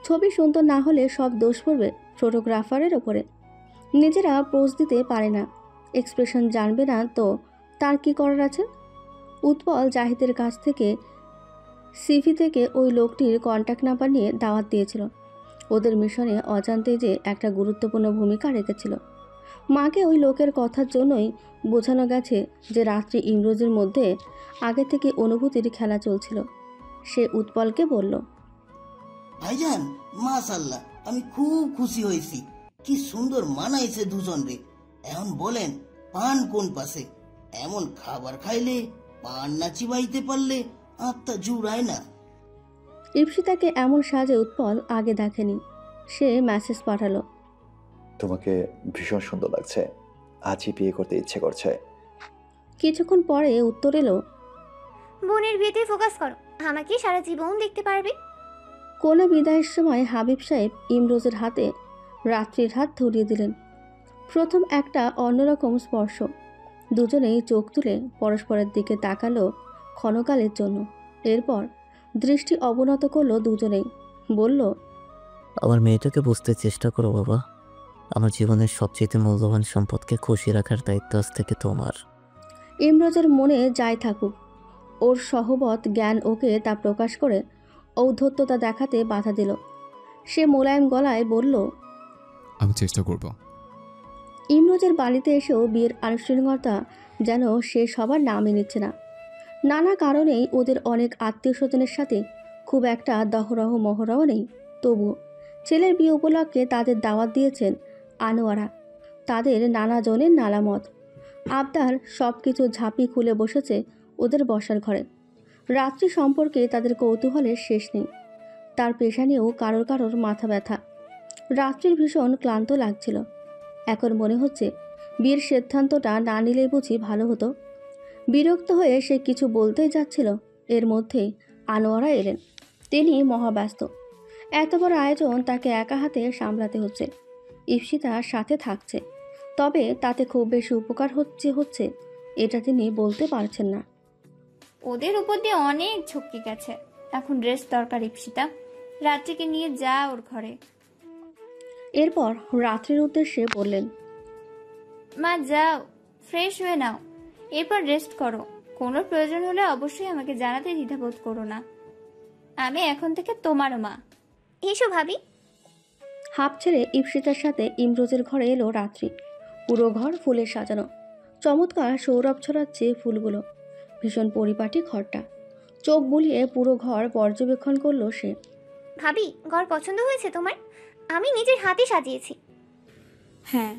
ছবি সুন্দর না হলে সব দোষ পড়বে ফটোগ্রাফারের ওপরে। নিজেরা পোজ দিতে পারে না, এক্সপ্রেশন জানবে না, তো তার কি করার আছে? উৎপল জাহিদের কাছ থেকে সিভি থেকে ওই লোকটির কন্ট্যাক্ট নাম্বার নিয়ে দাওয়াত দিয়েছিল। ওদের মিশনে অজান্তেই যে একটা গুরুত্বপূর্ণ ভূমিকা রেখেছিল। মাকে ওই লোকের কথার জন্যই বোঝানো গেছে যে রাত্রি ইমরোজের মধ্যে আগে থেকে অনুভূতির খেলা চলছিল। সে উৎপলকে বলল, ভাইজান মাশাআল্লাহ, আমি খুব খুশি হয়েছি। কি সুন্দর মানাইছে দুজন রে। এখন বলেন পান কোন পাশে? এমন খাবার খাইলে পান না চিবাইতে পারলে আত্মা জুড়ায় না। ইপসিতাকে এমন সাজে উৎপল আগে দেখেনি। সে মেসেজ পাঠালো, তোমাকে ভীষণ সুন্দর লাগছে, আজই বিয়ে করতে ইচ্ছে করছে। কিছুক্ষণ পরে উত্তর এলো, বোনের বিয়েতে ফোকাস করো, আমাকে সারা জীবন দেখতে পারবে। কোনো বিদায়ের সময় হাবিব সাহেব ইমরোজের হাতে রাত্রির হাত ধরিয়ে দিলেন। প্রথম একটা অন্যরকম স্পর্শ। দুজনেই চোখ তুলে পরস্পরের দিকে তাকালো ক্ষণকালের জন্য। এরপর দৃষ্টি অবনত করলো দুজনেই। বলল, আমার মেয়েটাকে বুঝতে চেষ্টা করো বাবা। আমার জীবনের সবচেয়ে মূল্যবান সম্পদকে খুশি রাখার দায়িত্ব আজ থেকে তোমার। ইমরোজের মনে যাই থাকুক, ওর সহবত জ্ঞান ওকে তা প্রকাশ করে ঔদ্ধত্যতা দেখাতে বাধা দিল। সে মোলায়েম গলায় বলল, আমি চেষ্টা করব। ইমরোজের বাড়িতে এসেও বিয়ের আনুষ্ঠানিকতা যেন সে সবার নামে নিচ্ছে না। নানা কারণেই ওদের অনেক আত্মীয় স্বজনের সাথে খুব একটা দহরহ মহরহ নেই। তবুও ছেলের বিয়ে উপলক্ষে তাদের দাওয়াত দিয়েছেন আনোয়ারা। তাদের নানা জনের নালামত আবদার সব কিছু ঝাঁপি খুলে বসেছে ওদের বসার ঘরে। রাত্রি সম্পর্কে তাদের কৌতূহলের শেষ নেই। তার পেশা নিয়েও কারোর কারোর মাথা ব্যথা। রাত্রির ভীষণ ক্লান্ত লাগছিল। এখন মনে হচ্ছে বিয়ের সিদ্ধান্তটা না নিলেই বুঝি ভালো হতো। বিরক্ত হয়ে সে কিছু বলতেই যাচ্ছিল, এর মধ্যেই আনোয়ারা এলেন। তিনি মহাব্যস্ত। এত বড় আয়োজন তাকে একা হাতে সামলাতে হচ্ছে। ইপসিতা সাথে থাকছে, তবে তাতে খুব বেশি উপকার হচ্ছে এটা তিনি বলতে পারছেন না। ওদের উপর দিয়ে অনেক ঝক্কি গেছে, এখন রেস্ট দরকার। ইপসিতা, রাত্রিকে নিয়ে যা ওর ঘরে। এরপর রাত্রির উদ্দেশ্যে বললেন, মা যাও, ফ্রেশ হয়ে নাও, এরপর রেস্ট করো। কোনো প্রয়োজন হলে অবশ্যই আমাকে জানাতে দ্বিধাবোধ করো না। আমি এখন থেকে তোমার মা। এসো ভাবি। হাঁপ ছেড়ে ইপসিতার সাথে ইমরোজের ঘরে এলো রাত্রি। পুরো ঘর ফুলে সাজানো, চমৎকার সৌরভ ছড়াচ্ছে ফুলগুলো। ভীষণ পরিপাটি ঘরটা। চোখ বুলিয়ে পুরো ঘর পর্যবেক্ষণ করলো সে। ভাবি, ঘর পছন্দ হয়েছে তোমার? আমি নিজের হাতে সাজিয়েছি। হ্যাঁ।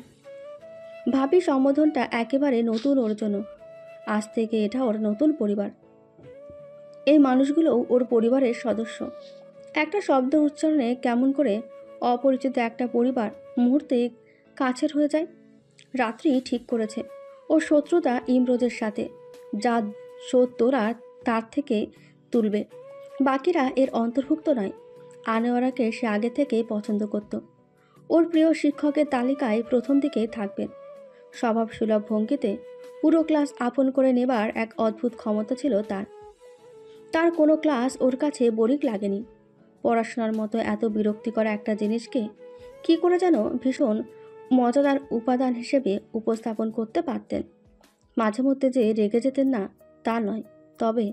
ভাবি সম্বোধনটা একেবারে নতুন ওর জন্য। আজ থেকে এটা ওর নতুন পরিবার। এই মানুষগুলোও ওর পরিবারের সদস্য। একটা শব্দ উচ্চারণে কেমন করে অপরিচিত একটা পরিবার মুহূর্তে কাছের হয়ে যায়। রাত্রি ঠিক করেছে ওর শত্রুতা ইমরোজের সাথে, যা শোধ তোরা তার থেকে তুলবে। বাকিরা এর অন্তর্ভুক্ত নয়। আনোয়ারাকে সে আগে থেকেই পছন্দ করত। ওর প্রিয় শিক্ষকের তালিকায় প্রথম দিকেই থাকবেন। স্বভাবসুলভ ভঙ্গিতে পুরো ক্লাস আপন করে নেবার এক অদ্ভুত ক্ষমতা ছিল তার। তার কোনো ক্লাস ওর কাছে বোরিং লাগেনি। পড়াশোনার মতো এত বিরক্তিকর একটা জিনিসকে কী করে যেন ভীষণ মজাদার উপাদান হিসেবে উপস্থাপন করতে পারতেন। মাঝে মধ্যে যে রেগে যেতেন না তা নয়, তবে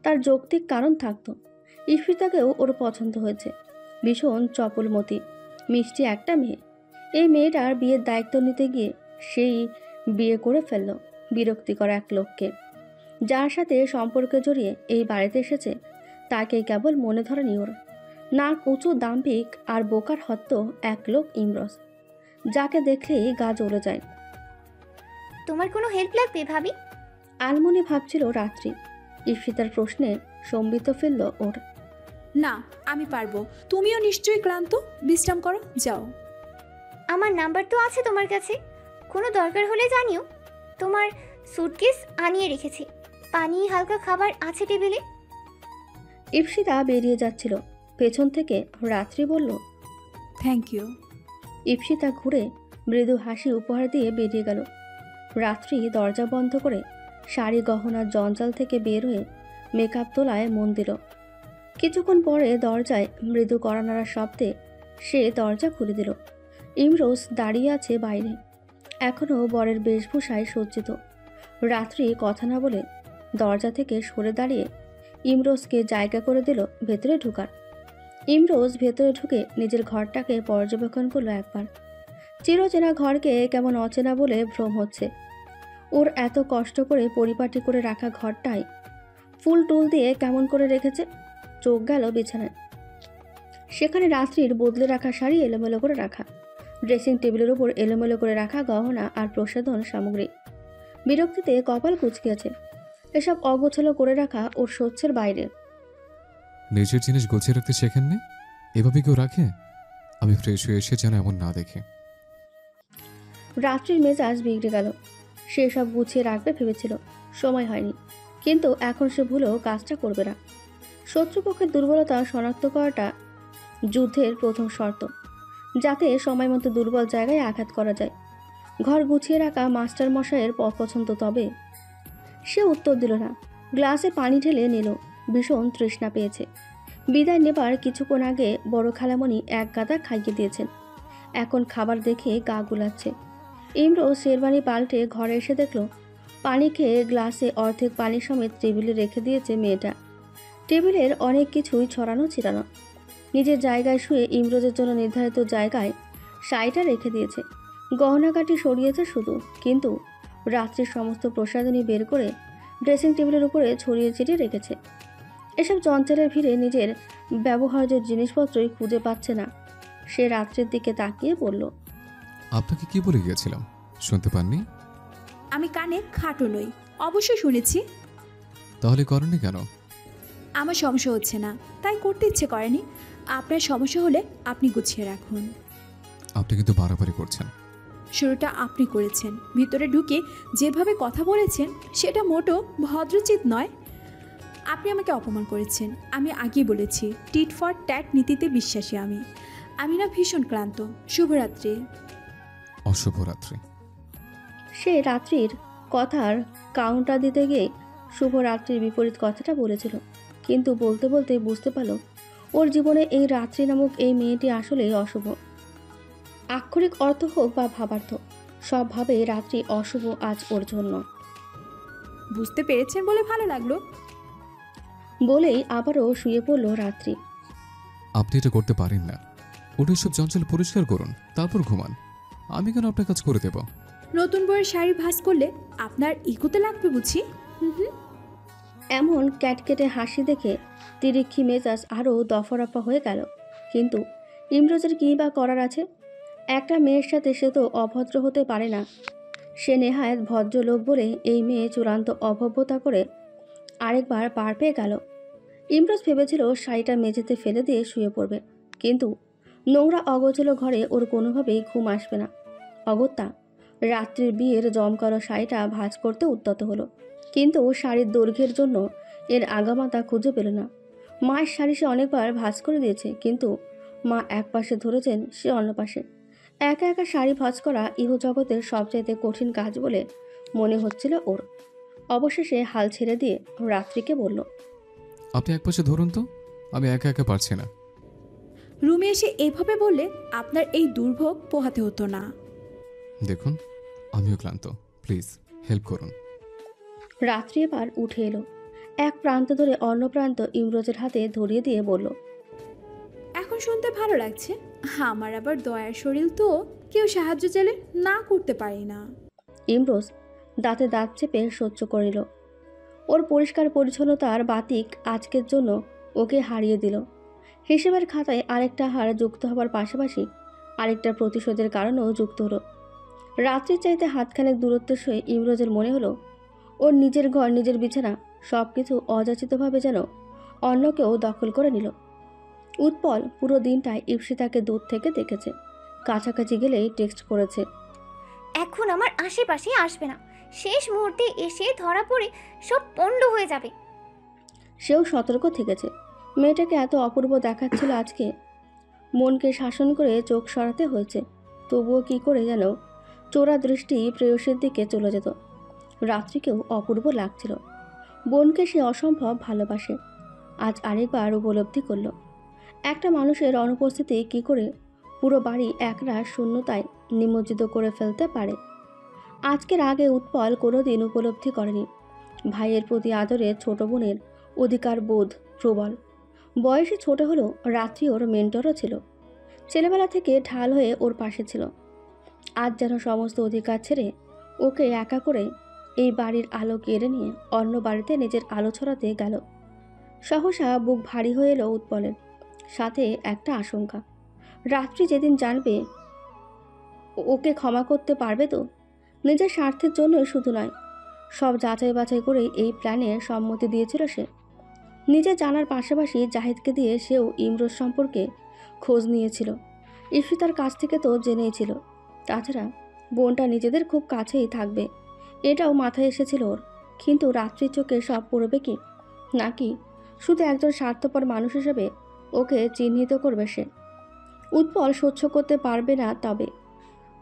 তার যৌক্তিক কারণ থাকতো। ইফিতাকেও ওর পছন্দ হয়েছে। ভীষণ চপলমতি, মিষ্টি একটা মেয়ে। এই মেয়েটার বিয়ের দায়িত্ব নিতে গিয়ে সেই বিয়ে করে ফেলল বিরক্তিকর এক লোককে, যার সাথে সম্পর্কে জড়িয়ে এই বাড়িতে এসেছে তাকে কেবল মনে ধরেনি ওর। নাক উঁচু, দাম্ভিক আর বোকার হত্য এক লোক ইমরোজ, যাকে দেখলেই গা জ্বলে যায়। তোমার কোনো হেল্প লাগবে ভাবি? আলমনি ভাবছিল রাত্রি। ইফিতার প্রশ্নে সম্বিত ফেলল ওর। না, আমি পারবো। তুমিও নিশ্চয়ই ক্লান্ত, বিশ্রাম করো, যাও। আমার নাম্বার তো আছে তোমার কাছে, কোনো দরকার হলে জানিও। তোমার সুটকেস আনিয়ে রেখেছি, পানি হালকা খাবার আছে টেবিলে। ইপসিতা বেরিয়ে যাচ্ছিল, পেছন থেকে রাত্রি বলল, থ্যাংক ইউ। ইপসিতা ঘুরে মৃদু হাসি উপহার দিয়ে বেরিয়ে গেল। রাত্রি দরজা বন্ধ করে শাড়ি গহনার জঞ্জাল থেকে বের হয়ে মেকআপ তোলায় মন দিল। কিছুক্ষণ পরে দরজায় মৃদু কড়ানাড়ার শব্দে সে দরজা খুলে দিল। ইমরোজ দাঁড়িয়ে আছে বাইরে, এখনও বরের বেশভূষায় সজ্জিত। রাত্রি কথা না বলে দরজা থেকে সরে দাঁড়িয়ে ইমরোজকে জায়গা করে দিল ভেতরে ঢোকার। ইমরোজ ভেতরে ঢুকে নিজের ঘরটাকে পর্যবেক্ষণ করলো একবার। চিরচেনা ঘরকে কেমন অচেনা বলে ভ্রম হচ্ছে। ওর এত কষ্ট করে পরিপাটি করে রাখা ঘরটায় ফুল টুল দিয়ে কেমন করে রেখেছে। চোখ গেল বিছানায়। সেখানে রাত্রির বদলে রাখা শাড়ি এলোমেলো করে রাখা, ড্রেসিং টেবিলের উপর এলোমেলো করে রাখা গহনা আর প্রসাধন সামগ্রী। বিরক্তিতে কপাল কুঁচকিয়েছে। এসব অগোছালো করে রাখা ওর সহ্যের বাইরে। নিজের জিনিস গোছিয়ে রাখতে শেখেননি? এভাবে কেউ রাখে? আমি ফ্রেশ হয়ে এসে যেন এমন না দেখে। রাত্রির মেজাজ বিগড়ে গেল। সে সব গুছিয়ে রাখবে ভেবেছিল, সময় হয়নি। কিন্তু এখন সে ভুলেও কাজটা করবে না। শত্রুপক্ষের দুর্বলতা শনাক্ত করাটা যুদ্ধের প্রথম শর্ত, যাতে সময় মতো দুর্বল জায়গায় আঘাত করা যায়। ঘর গুছিয়ে রাখা মাস্টার মশাইয়ের পছন্দ। তবে সে উত্তর দিল না। গ্লাসে পানি ঢেলে নিল। ভীষণ তৃষ্ণা পেয়েছে। বিদায় নেবার কিছুক্ষণ আগে বড় খালামণি এক গাদা খাইয়ে দিয়েছেন। এখন খাবার দেখে গা গুলাচ্ছে। ইমরোজ শেরবানি পাল্টে ঘরে এসে দেখল পানি খেয়ে গ্লাসে অর্ধেক পানি সমেত টেবিলে রেখে দিয়েছে মেয়েটা। টেবিলের অনেক কিছুই ছড়ানো ছিড়ানো। নিজের জায়গায় শুয়ে ইমরোজের জন্য নির্ধারিত জায়গায় শাড়িটা রেখে দিয়েছে। গহনাকাটি সরিয়েছে শুধু, কিন্তু রাত্রির সমস্ত প্রসাধনী বের করে ড্রেসিং টেবিলের উপরে ছড়িয়ে ছিটিয়ে রেখেছে। এসব চঞ্চলের ভিড়ে নিজের ব্যবহার্য জিনিসপত্রই খুঁজে পাচ্ছে না। সে রাত্রির দিকে তাকিয়ে বলল, আপনাকে কি বলে গিয়েছিলাম, শুনতে পাননি? আমি কানে খাটো নই, অবশ্যই শুনেছি। তাহলে করেননি কেন? আমার সমস্যা হচ্ছে না, তাই করতে ইচ্ছে করেনি। আপনার সমস্যা হলে আপনি গুছিয়ে রাখুন। আপনি কিন্তু বাড়াবাড়ি করছেন। শুরুটা আপনি করেছেন। ভিতরে ঢুকে যেভাবে কথা বলেছেন সেটা মোটো ভদ্রচিত নয়। আপনি আমাকে অপমান করেছেন। আমি আগেই বলেছি, টিট ফর ট্যাট নীতিতে বিশ্বাসী আমি। আমি না ভীষণ ক্লান্ত। শুভরাত্রি। অশুভরাত্রি। সে রাত্রির কথার কাউন্টার দিতে গিয়ে শুভরাত্রির বিপরীত কথাটা বলেছিল। কিন্তু বলতে বলতে বুঝতে পারল ওর জীবনে এই রাত্রি নামক এই মেয়েটি আসলেই অশুভ। আক্ষরিক অর্থ হোক বা ভাবার্থ, সবভাবে রাত্রি অশুভ আজ ওর জন্য। বুঝতে পেরেছেন বলে ভালো লাগলো। বলেই আবারও শুয়ে পড়ল রাত্রি। আপনি এটা করতে পারেন না। ওটা সব চঞ্চল পরিষ্কার করুন, তারপর ঘুমান। আমি কেন আপনার কাজ করে দেব? নতুন বইয়ের শাড়ি ভাঁজ করলে আপনার ইকোতে লাগবে বুঝি? হুম। এমন ক্যাটকেটে হাসি দেখে তিরিক্ষি মেজাজ আরও দফারফা হয়ে গেল। কিন্তু ইমরোজের কী বা করার আছে? একটা মেয়ের সাথে সে তো অভদ্র হতে পারে না। সে নেহায়েত ভদ্রলোক বলে এই মেয়ে চূড়ান্ত অভব্যতা করে আরেকবার পার পেয়ে গেল। ইমরোজ ভেবেছিল শাড়িটা মেঝেতে ফেলে দিয়ে শুয়ে পড়বে, কিন্তু নোংরা অগোছালো ঘরে ওর কোনোভাবেই ঘুম আসবে না। অগত্যা রাত্রির বিয়ের জমকালো শাড়িটা ভাঁজ করতে উদ্যত হলো, কিন্তু শাড়ির দৈর্ঘ্যের জন্য এর আগামাথা খুঁজে পেল না। মায়ের শাড়ি সে অনেকবার ভাঁজ করে দিয়েছে, কিন্তু মা এক পাশে ধরেছেন, সে অন্য পাশে। একা একা শাড়ি ভাঁজ করা ইহজগতের সবচাইতে কঠিন কাজ বলে মনে হচ্ছিল ওর। অবশেষে হাল ছেড়ে দিয়ে রাত্রিকে বলল, আপনি একপাশে ধরুন তো, আমি একা একা পারছি না। রুমে এসে এভাবে বললে আপনার এই দুর্ভোগ পোহাতে হতো না। দেখুন, আমিও ক্লান্ত, প্লিজ হেল্প করুন। রাত্রি এবার উঠে এলো। এক প্রান্ত ধরে অন্য প্রান্ত ইমরোজের হাতে ধরিয়ে দিয়ে বলল, এখন শুনতে ভালো লাগছে। আমার আবার দয়ার শরীর তো, কেউ সাহায্য চাইলে না করতে পারি না। ইমরোজ দাঁতে দাঁত চেপে সহ্য করিল। ওর পরিষ্কার পরিচ্ছন্নতার বাতিক আজকের জন্য ওকে হারিয়ে দিল। হিসেবের খাতায় আরেকটা হার যুক্ত হবার পাশাপাশি আরেকটা প্রতিশোধের কারণও যুক্ত হলো। রাত্রির চাইতে হাতখানেক দূরত্বের সয়ে ইমরোজের মনে হলো ওর নিজের ঘর, নিজের বিছানা সব কিছু অযাচিতভাবে যেন অন্য কেউ দখল করে নিল। উৎপল পুরো দিনটায় ইপসিতাকে দূর থেকে দেখেছে, কাছাকাছি গেলেই টেক্সট করেছে, এখন আমার আশেপাশে আসবে না, শেষ মুহূর্তে এসে ধরা পড়ে সব পণ্ড হয়ে যাবে। সেও সতর্ক থেকেছে। মেয়েটাকে এত অপূর্ব দেখাচ্ছিল আজকে, মনকে শাসন করে চোখ সরাতে হয়েছে। তবুও কি করে যেন চোরা দৃষ্টি প্রেয়সীর দিকে চলে যেত। রাত্রিকেও অপূর্ব লাগছিল। বোনকে সে অসম্ভব ভালোবাসে। আজ আরেকবার উপলব্ধি করল একটা মানুষের অনুপস্থিতি কি করে পুরো বাড়ি একরাশ শূন্যতায় নিমজ্জিত করে ফেলতে পারে। আজকের আগে উৎপল কোনোদিন উপলব্ধি করেনি ভাইয়ের প্রতি আদরে ছোট বোনের অধিকার বোধ প্রবল। বয়সে ছোট হলেও রাত্রি ওর মেন্টরও ছিল। ছেলেবেলা থেকে ঢাল হয়ে ওর পাশে ছিল। আজ যেন সমস্ত অধিকার ছেড়ে ওকে একা করে এই বাড়ির আলো কেড়ে নিয়ে অন্য বাড়িতে নিজের আলো ছড়াতে গেল। সহসা বুক ভারী হয়ে এলো উৎপলের, সাথে একটা আশঙ্কা। রাত্রি যেদিন জানবে ওকে ক্ষমা করতে পারবে তো? নিজের স্বার্থের জন্যই শুধু নয়, সব যাচাই বাছাই করেই এই প্ল্যানে সম্মতি দিয়েছিল সে। নিজে জানার পাশাপাশি জাহিদকে দিয়ে সেও ইমরোজ সম্পর্কে খোঁজ নিয়েছিল। ইফিতার কাছ থেকে তো জেনেই ছিল। তাছাড়া বোনটা নিজেদের খুব কাছেই থাকবে, এটাও মাথায় এসেছিল ওর। কিন্তু রাত্রির চোখে সব পড়বে কি, নাকি শুধু একজন স্বার্থপর মানুষ হিসেবে ওকে চিহ্নিত করবে সে? উৎপল সহ্য করতে পারবে না। তবে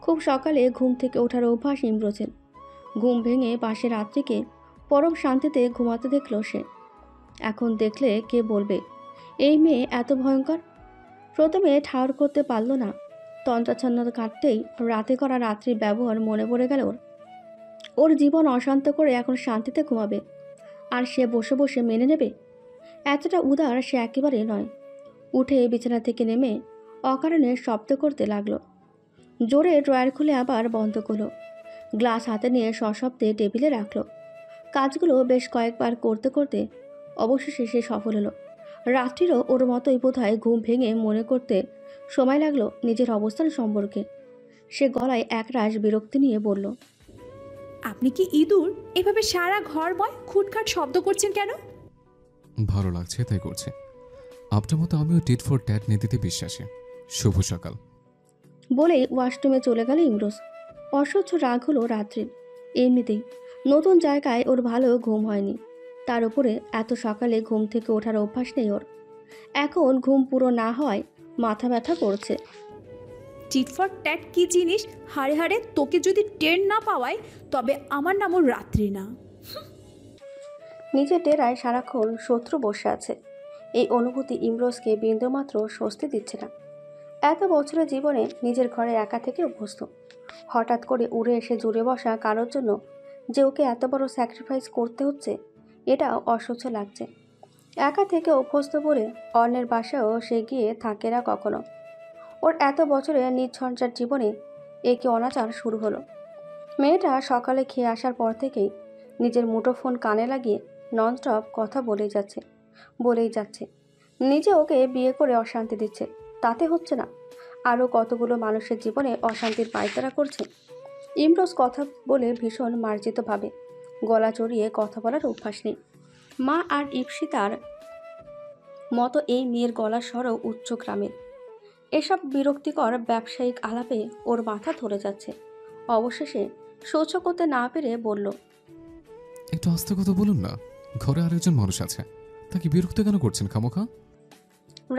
খুব সকালে ঘুম থেকে ওঠার অভ্যাস ইমরোজের। ঘুম ভেঙে পাশে রাত্রিকে পরম শান্তিতে ঘুমাতে দেখল সে। এখন দেখলে কে বলবে এই মেয়ে এত ভয়ঙ্কর? প্রথমে ঠাউর করতে পারল না। তন্ত্রাচ্ছন্ন কাটতেই রাতে করা রাত্রির ব্যবহার মনে পড়ে গেল ওর। ওর জীবন অশান্ত করে এখন শান্তিতে ঘুমাবে, আর সে বসে বসে মেনে নেবে? এতটা উদার সে একেবারে নয়। উঠে বিছানা থেকে নেমে অকারণে শব্দ করতে লাগলো। জোরে ড্রয়ার খুলে আবার বন্ধ করলো। গ্লাস হাতে নিয়ে সশব্দে টেবিলে রাখলো। কাজগুলো বেশ কয়েকবার করতে করতে অবশেষে সে সফল হলো। রাত্রিরও ওর মতোই বোধহয় ঘুম ভেঙে মনে করতে সময় লাগলো নিজের অবস্থান সম্পর্কে। সে গলায় একরাশ বিরক্তি নিয়ে বলল, আপনি কি ইঁদুর? এভাবে সারা ঘরময় খুটখাট শব্দ করছেন কেন? ভালো লাগছে তাই করছে। আপনার মতো আমিও টিট ফর ট্যাট নীতিতে বিশ্বাসী। শুভ সকাল। বলেই ওয়াশরুমে চলে গেল ইমরোজ। অসহ্য রাগ হলো রাত্রির। এমনিতেই নতুন জায়গায় ওর ভালো ঘুম হয়নি, তার উপরে এত সকালে ঘুম থেকে ওঠার অভ্যাস নেই ওর। এখন ঘুম পুরো না হওয়ায় মাথা ব্যথা করছে। টিট ফর ট্যাট কি জিনিস হাড়ে হাড়ে তোকে যদি টের না পাওয়ায়, তবে আমার নামও রাত্রি না। নিজের ডেরায় সারাক্ষণ শত্রু বসে আছে, এই অনুভূতি ইমরোজকে বিন্দুমাত্র স্বস্তি দিচ্ছে না। এত বছরের জীবনে নিজের ঘরে একা থেকে অভ্যস্ত, হঠাৎ করে উড়ে এসে জুড়ে বসা কারোর জন্য যে ওকে এত বড় স্যাক্রিফাইস করতে হচ্ছে, এটা অসহ্য লাগছে। একা থেকে অভ্যস্ত বলে অন্যের বাসায়ও সে গিয়ে থাকে না কখনো। ওর এত বছরের নির্ঝঞ্ঝাট জীবনে একে অনাচার শুরু হলো। মেয়েটা সকালে খেয়ে আসার পর থেকেই নিজের মুঠোফোন কানে লাগিয়ে ননস্টপ কথা বলেই যাচ্ছে। নিজে ওকে বিয়ে করে অশান্তি দিচ্ছে, তাতে হচ্ছে না, আরও কতগুলো মানুষের জীবনে অশান্তির পায়তারা করছে। ইমরোজ কথা বলে ভীষণ মার্জিতভাবে, গলা চড়িয়ে কথা বলার অভ্যাস নেই। মা আর ইপসিতার মতো এই মেয়ের গলার স্বরও উচ্চ গ্রামের। এসব বিরক্তিকর ব্যবসায়িক আলাপে ওর মাথা ধরে যাচ্ছে। অবশেষে সহ্য করতে না পেরে বলল, একটু আস্তে কথা বলুন না, ঘরে আরেকজন মানুষ আছে, তাকে বিরক্ত কেন করছেন খামোখা?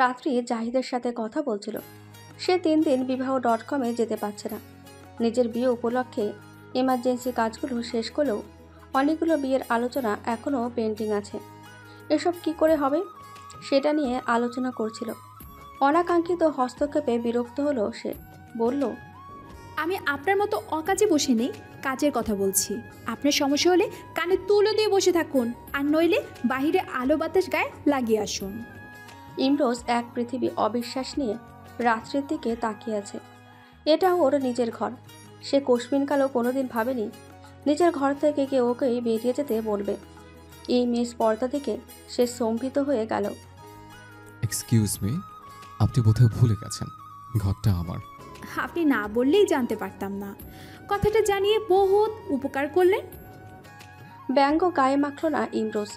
রাত্রি জাহিদের সাথে কথা বলছিল। সে 3 দিন বিবাহ.com-এ যেতে পারছে না। নিজের বিয়ে উপলক্ষে এমার্জেন্সি কাজগুলো শেষ করলেও অনেকগুলো বিয়ের আলোচনা এখনও পেন্ডিং আছে। এসব কি করে হবে সেটা নিয়ে আলোচনা করছিল। অনাকাঙ্ক্ষিত হস্তক্ষেপে বিরক্ত হলো সে। বলল, আমি আপনার মতো অকাজে বসে নেই, কাজের কথা বলছি। আপনার সমস্যা হলে কানে তুলো দিয়ে বসে থাকুন, আর নইলে বাহিরে আলো বাতাস গায়ে লাগিয়ে আসুন। ইমরোজ এক পৃথিবী অবিশ্বাস নিয়ে রাত্রির দিকে তাকিয়ে আছে। এটা ওর নিজের ঘর। সে কোশমিনকালেও কোনোদিন ভাবেনি নিজের ঘর থেকে কেউ ওকেই বেরিয়ে যেতে বলবে। এই মেয়ে স্পর্ধা থেকে সে স্তম্ভিত হয়ে গেল। এক্সকিউজ মি, আপনি বোধহয় ভুলে গেছেন, ঘরটা আমার। আপনি না বললেই জানতে পারতাম না, কথাটা জানিয়ে বহুত উপকার করলেন। ব্যঙ্গ গায়ে মাখল না ইমরোজ।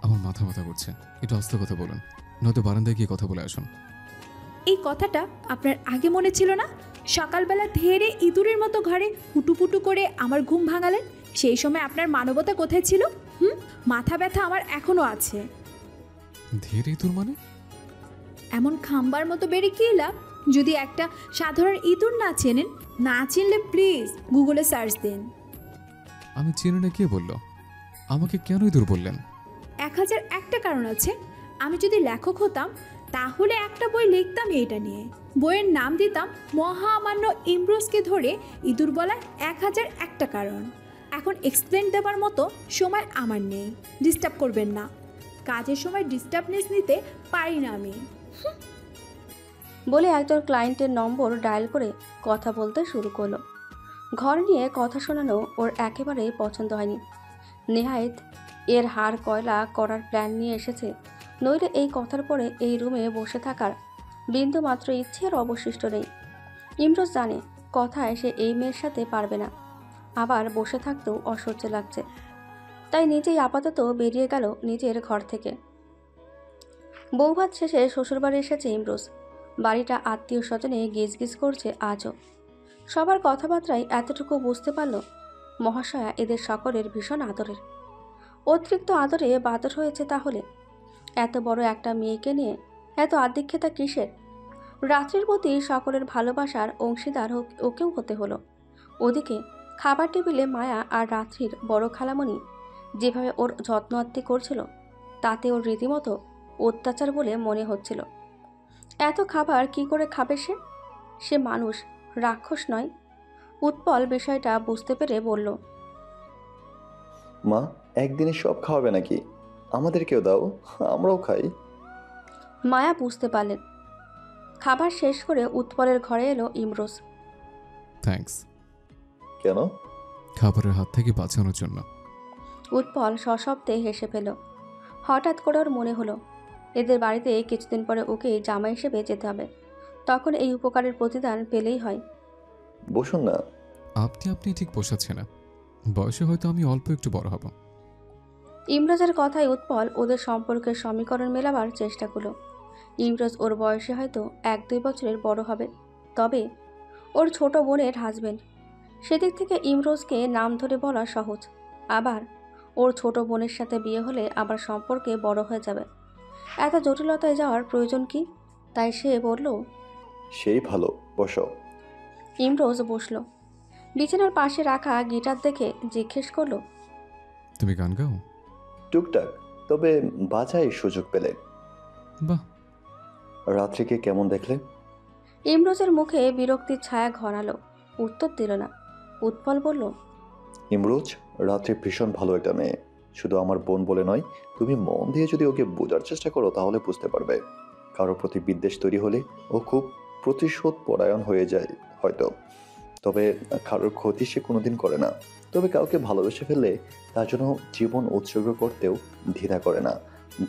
আমার মাথা ব্যথা করছে, একটু আস্তে কথা বলুন, নয়তো বারান্দায় গিয়ে কথা বলে আসুন। এই কথাটা আপনার আগে মনে ছিল না? সকালবেলা ধেরে ইঁদুরের মতো ঘরে হুটুপুটু করে আমার ঘুম ভাঙালেন। সেই সময় আপনার মানবতা কোথায় ছিল? মাথা ব্যথা আমার এখনো আছে। ধীরে ইঁদুর মানে? এমন খাম্বার মতো বেড়ে কি লাভ যদি একটা সাধারণ ইঁদুর না চেনেন? না চিনলে প্লিজ গুগলে সার্চ দিন। আমি চিনি না, কে বলল? আমাকে কেন ইঁদুর বললেন? 1001টা কারণ আছে। আমি যদি লেখক হতাম তাহলে একটা বই লিখতাম এইটা নিয়ে। বইয়ের নাম দিতাম মহামান্য ইমরোজকে ধরে ইঁদুর বলার 1001টা কারণ। এখন এক্সপ্লেন দেবার মতো সময় আমার নেই, ডিস্টার্ব করবেন না। কাজের সময় ডিস্টার্বনেস নিতে পারি না আমি। বলে একজন ক্লায়েন্টের নম্বর ডায়াল করে কথা বলতে শুরু করলো। ঘর নিয়ে কথা শোনানো ওর একেবারেই পছন্দ হয়নি। নেহায়েত এর হাড় কয়লা করার প্ল্যান নিয়ে এসেছে, নইলে এই কথার পরে এই রুমে বসে থাকার বিন্দুমাত্র ইচ্ছের অবশিষ্ট নেই। ইমরোজ জানে কথায় সে এই মেয়ের সাথে পারবে না, আবার বসে থাকতেও অসহ্য লাগছে। তাই নিজেই আপাতত বেরিয়ে গেল নিজের ঘর থেকে। বৌভাত শেষে শ্বশুরবাড়ি এসেছে ইমরোজ। বাড়িটা আত্মীয় স্বজনে গিজগিজ করছে আজও। সবার কথাবার্তায় এতটুকু বুঝতে পারল মহাশয়া এদের সকলের ভীষণ আদরের। অতিরিক্ত আদরে বাদর হয়েছে তাহলে। এত বড় একটা মেয়েকে নিয়ে এত আদিক্ষেতা কিসের? রাত্রির প্রতি সকলের ভালোবাসার অংশীদার ওকেও হতে হলো। ওদিকে খাবার টেবিলে মায়া আর রাত্রির বড় খালামণি যেভাবে ওর যত্ন আত্তি করছিল, তাতে ওর রীতিমতো অত্যাচার বলে মনে হচ্ছিল। এত খাবার কি করে খাবে সে মানুষ, রাক্ষস নয়। উৎপল বিষয়টা বুঝতে পেরে বলল, মা, একদিনে সব খাওয়াবে নাকি? আমাদেরকেও দাও, আমরাও খাই। মায়া বুঝতে পারলেন। খাবার শেষ করে উৎপলের ঘরে এলো ইমরোজ। থ্যাঙ্কস। কেন? খাবারের হাত থেকে বাঁচানোর জন্য। উৎপল সশব্দে হেসে ফেল। হঠাৎ করে ওর মনে হলো এদের বাড়িতে কিছুদিন পরে ওকে জামাই হিসেবে যেতে হবে। তখন এই উপকারের প্রতিদান পেলেই হয়। বসুন না। আপনি ঠিক বসাচ্ছে না, বয়সে হয়তো আমি অল্প একটু বড় হব। ইমরোজের কথায় উৎপল ওদের সম্পর্কের সমীকরণ মেলাবার চেষ্টা করলো। ইমরোজ ওর বয়সে হয়তো 1-2 বছরের বড় হবে, তবে ওর ছোট বোনের হাজবেন্ড। সেদিক থেকে ইমরোজকে নাম ধরে বলা সহজ। আবার ওর ছোট বোনের সাথে বিয়ে হলে আবার সম্পর্কে বড় হয়ে যাবে। এত জটিলতায় যাওয়ার প্রয়োজন কি? তাই সে বলল, সেই ভালো, বসো। ইমরোজ বসল। বিছানার পাশে রাখা গিটার দেখে জিজ্ঞেস করলো, তুমি গান গাও? টুকটাক, তবে বাজাই সুযোগ পেলে। বাহ। রাত্রিকে কেমন দেখলে? ইমরোজের মুখে বিরক্তির ছায়া ঘনালো। উত্তর দিল না। উৎপল বলল, ইমরোজ রাত্রে ভীষণ ভালো একটা মেয়ে, শুধু আমার বোন বলে নয়, তুমি মন দিয়ে যদি ওকে বোঝার চেষ্টা করো তাহলে বুঝতে পারবে। কারোর প্রতি বিদ্বেষ তৈরি হলে ও খুব প্রতিশোধ পরায়ণ হয়ে যায় হয়তো, তবে কারোর ক্ষতি সে কোনোদিন করে না। তবে কাউকে ভালোবেসে ফেললে তার জন্য জীবন উৎসর্গ করতেও দ্বিধা করে না,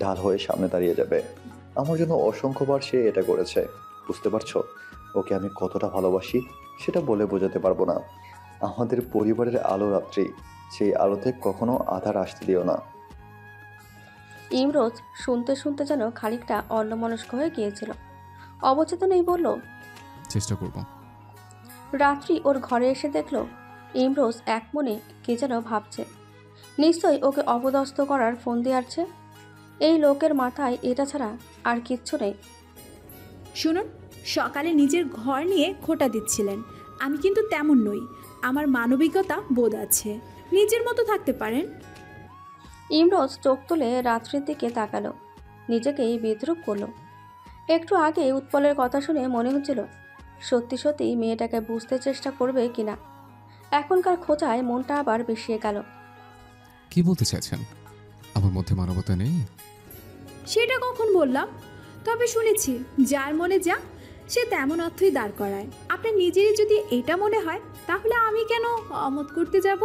ঢাল হয়ে সামনে দাঁড়িয়ে যাবে। আমার জন্য অসংখ্যবার সে এটা করেছে, বুঝতে পারছো? ওকে আমি কতটা ভালোবাসি সেটা বলে বোঝাতে পারবো না। আমাদের পরিবারের আলো রাত্রি, সেই আলোতে কখনো আধার আসতে দিও না। ইমরোজ শুনতে শুনতে যেন খানিকটা অন্যমনস্ক হয়ে গিয়েছিল। অবচেতনেই বলল, চেষ্টা করব। রাত্রি ওর ঘরে এসে দেখল ইমরোজ এক মনে কে যেন ভাবছে। নিশ্চয়ই ওকে অপদস্থ করার ফোন দিয়ে আসছে। এই লোকের মাথায় এটা ছাড়া আর কিচ্ছু নেই। শুনুন, সকালে নিজের ঘর নিয়ে খোঁটা দিচ্ছিলেন, আমি কিন্তু তেমন নই। আমার মানবিকতা বোধ আছে, নিজের মতো থাকতে পারেন। ইমরোজ চোখ তুলে রাত্রির দিকে তাকালো, নিজেকেই বিদ্রুপ করলো। একটু আগে উৎপলের কথা শুনে মনে হচ্ছিল সত্যি সত্যি মেয়েটাকে বুঝতে চেষ্টা করবে কিনা। এখনকার খোঁচায় মনটা আবার বেশিয়ে গেল। কি বলতে চাইছেন? আমার মধ্যে মানবতা নেই? সেটা কখন বললাম? তবে শুনেছি যার মনে যা সে তেমন অর্থই দাঁড় করায়। আপনার নিজেরই যদি এটা মনে হয় তাহলে আমি কেন অমত করতে যাব?